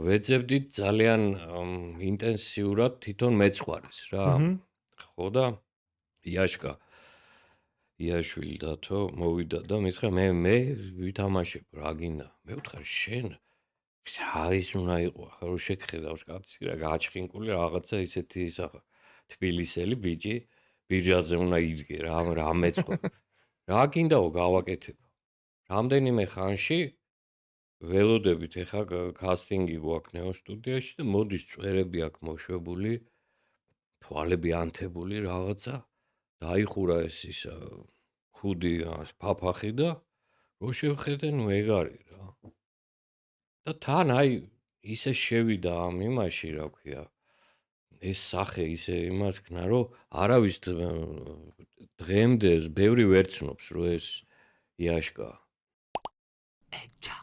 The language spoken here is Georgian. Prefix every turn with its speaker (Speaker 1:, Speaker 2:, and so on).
Speaker 1: ვეძებდით ძალიან ინტენსიურად თვითონ მეცხვარეს რა. ხო და იაშვილი დათო მოვიდა და მითხრა მე ვითამაშებ რა გინდა. მე ვთხარ შენ რა ის უნდა იყო ახლა რომ შეგხედავს კაცი რა გააჩხინკული რაღაცა ისეთი ისახა თბილისელი ბიჭი ბირჟაზე უნდა იდგე რა მეცხვა რა გინდაო გავაკეთებ რამდენიმე ხანში ველოდებით ეხა კასტინგი გვაქვს ნეო სტუდიაში და მოდის წვერები აქვს მოშვებული თვალები ანთებული რაღაცა დაიხურა ეს ის ხუდი ფაფახი და რო შევხედე ნუ ეგარი რა და თან აი ისე შევიდა ამ იმაში რა ქვია ეს სახე ისე იმას ქნა რომ არავის დღემდე ბევრი ვერ ცნობს რომ ეს იაშკა
Speaker 2: ეჯა